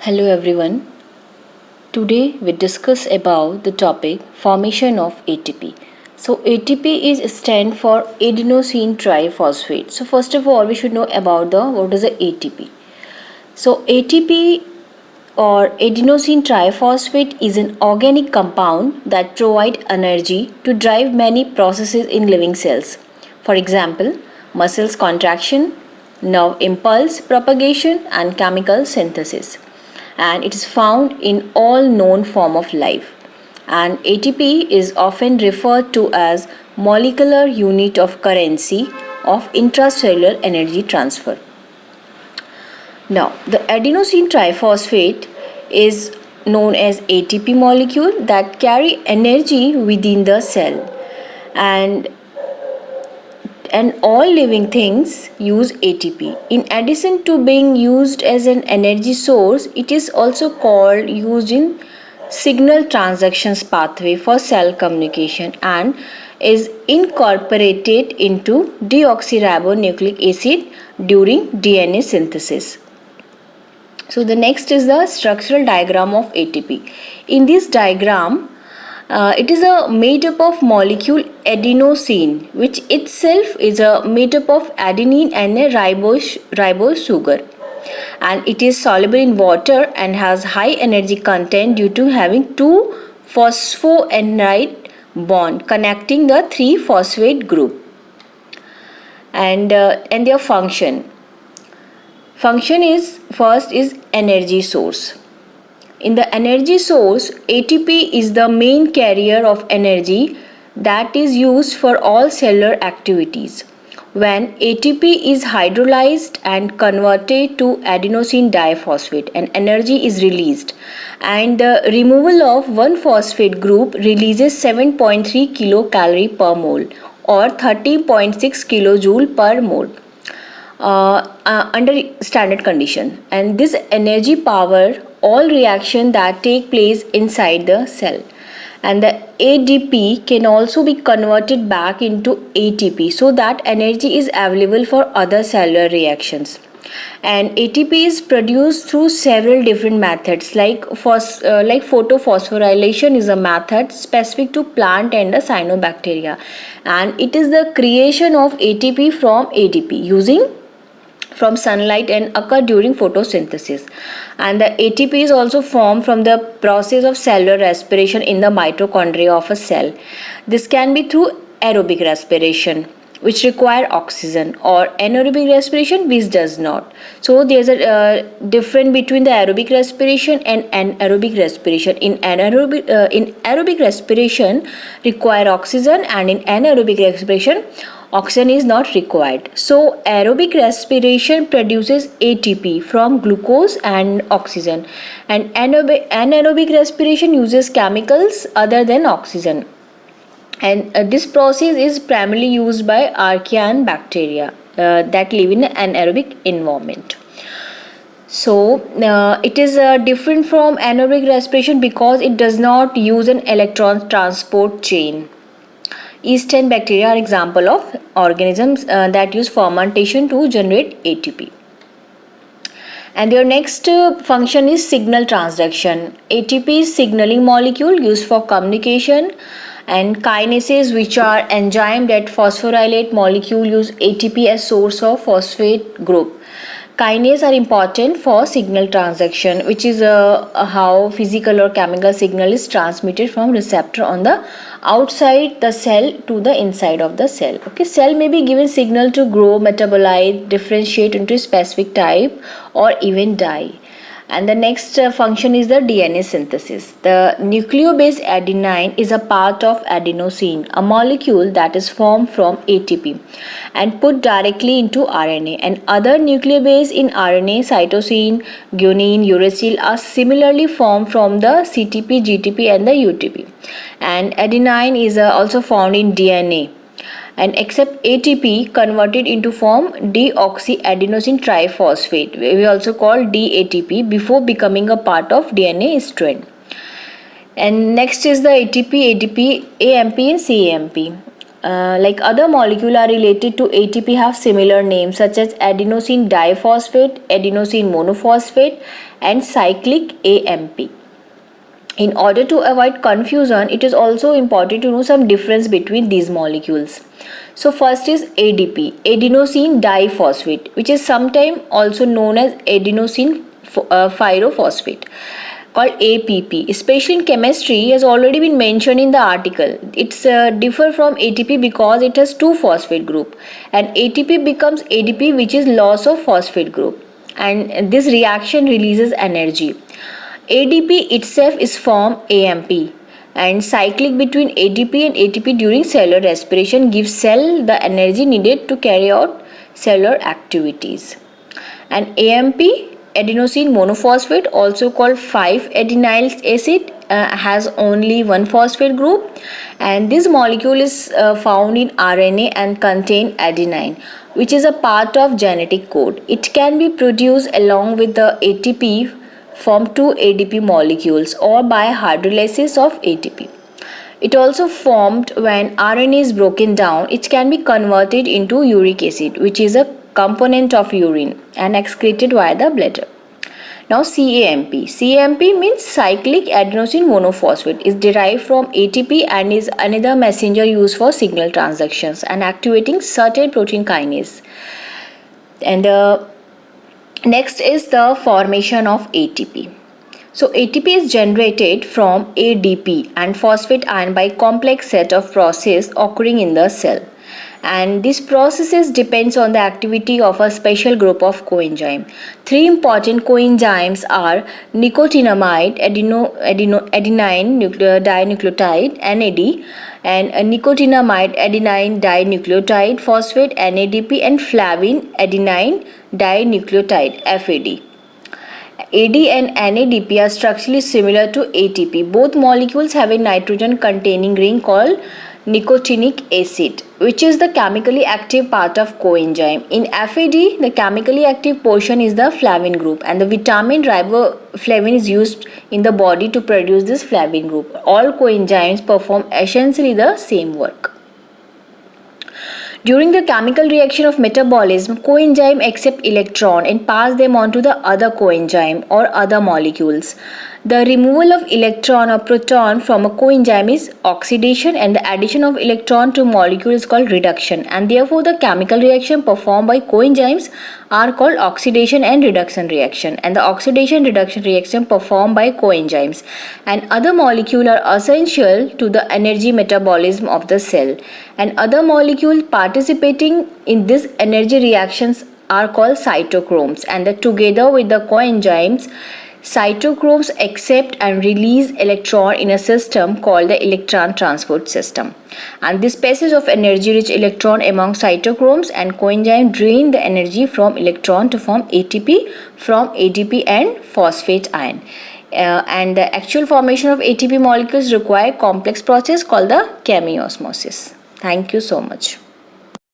Hello everyone. Today we discuss about the topic formation of ATP. So ATP is stand for adenosine triphosphate. So first of all we should know about the what is the ATP. So ATP or adenosine triphosphate is an organic compound that provide energy to drive many processes in living cells. For example, muscles contraction, nerve impulse propagation and chemical synthesis, and it is found in all known form of life. And ATP is often referred to as molecular unit of currency of intracellular energy transfer. Now, the adenosine triphosphate is known as ATP molecule that carry energy within the cell, and all living things use ATP. In addition to being used as an energy source, it is also called used in signal transactions pathway for cell communication and is incorporated into deoxyribonucleic acid during DNA synthesis. So the next is the structural diagram of ATP. In this diagram, it is a made up of molecule adenosine, which itself is a made up of adenine and a ribose sugar, and it is soluble in water and has high energy content due to having two phosphoenolate bond connecting the three phosphate group. And their function is first is energy source. In the energy source, ATP is the main carrier of energy that is used for all cellular activities. When ATP is hydrolyzed and converted to adenosine diphosphate, and energy is released, and the removal of one phosphate group releases 7.3 kilocalorie per mole or 30.6 kilojoule per mole under standard condition, and this energy power all reaction that take place inside the cell. And the ADP can also be converted back into ATP so that energy is available for other cellular reactions. And ATP is produced through several different methods, like photophosphorylation is a method specific to plant and the cyanobacteria, and it is the creation of ATP from ADP using from sunlight and occur during photosynthesis. And the ATP is also formed from the process of cellular respiration in the mitochondria of a cell. This can be through aerobic respiration, which require oxygen, or anaerobic respiration, which does not. So there's a difference between the aerobic respiration and anaerobic respiration. In aerobic respiration require oxygen, and in anaerobic respiration oxygen is not required. So aerobic respiration produces ATP from glucose and oxygen, and anaerobic respiration uses chemicals other than oxygen. And this process is primarily used by archaean bacteria that live in an anaerobic environment. So it is different from anaerobic respiration because it does not use an electron transport chain. Yeast and bacteria are example of organisms that use fermentation to generate ATP. And their next function is signal transduction. ATP is signaling molecule used for communication, and kinases, which are enzyme that phosphorylate molecule, use ATP as source of phosphate group. Kinases are important for signal transduction, which is how physical or chemical signal is transmitted from receptor on the outside the cell to the inside of the cell. Okay, cell may be given signal to grow, metabolize, differentiate into specific type, or even die. And the next function is the DNA synthesis. The nucleobase adenine is a part of adenosine, a molecule that is formed from ATP and put directly into RNA. And other nucleobase in RNA, cytosine, guanine, uracil, are similarly formed from the CTP, GTP, and the UTP. And adenine is also found in DNA, and except ATP converted into form deoxyadenosine triphosphate, we also call DATP, before becoming a part of DNA strand. And next is the ATP, ADP, AMP and CAMP. Like other molecules are related to ATP have similar names such as adenosine diphosphate, adenosine monophosphate, and cyclic AMP. In order to avoid confusion, it is also important to know some difference between these molecules. So first is ADP, adenosine diphosphate, which is sometimes also known as adenosine pyrophosphate, called APP. Especially in chemistry, has already been mentioned in the article. It's differ from ATP because it has two phosphate group, and ATP becomes ADP, which is loss of phosphate group, and this reaction releases energy. ADP itself is from AMP, and cycling between ADP and ATP during cellular respiration gives cell the energy needed to carry out cellular activities. And AMP, adenosine monophosphate, also called 5-adenyl acid, has only one phosphate group, and this molecule is found in RNA and contain adenine, which is a part of genetic code. It can be produced along with the ATP from two ADP molecules or by hydrolysis of ATP. It also formed when RNA is broken down. It can be converted into uric acid, which is a component of urine and excreted via the bladder. Now CAMP. CAMP means cyclic adenosine monophosphate, is derived from ATP and is another messenger used for signal transductions and activating certain protein kinase. And next is the formation of ATP. So ATP is generated from ADP and phosphate ion by complex set of processes occurring in the cell. And these processes depends on the activity of a special group of coenzyme. Three important coenzymes are nicotinamide adenine dinucleotide NAD, and nicotinamide adenine dinucleotide phosphate NADP, and flavin adenine dinucleotide FAD. AD and NADP are structurally similar to ATP. Both molecules have a nitrogen containing ring called nicotinic acid, which is the chemically active part of coenzyme. In FAD, the chemically active portion is the flavin group, and the vitamin riboflavin is used in the body to produce this flavin group. All coenzymes perform essentially the same work. During the chemical reaction of metabolism, coenzyme accept electron and pass them on to the other coenzyme or other molecules. The removal of electron or proton from a coenzyme is oxidation, and the addition of electron to molecule is called reduction, and therefore the chemical reaction performed by coenzymes are called oxidation and reduction reaction, and the oxidation reduction reaction performed by coenzymes and other molecules are essential to the energy metabolism of the cell, and other molecules participating in these energy reactions are called cytochromes, and together with the coenzymes, cytochromes accept and release electron in a system called the electron transport system, and this passage of energy rich electron among cytochromes and coenzyme drain the energy from electron to form ATP from ADP and phosphate ion. And the actual formation of ATP molecules require complex process called the chemiosmosis. Thank you so much.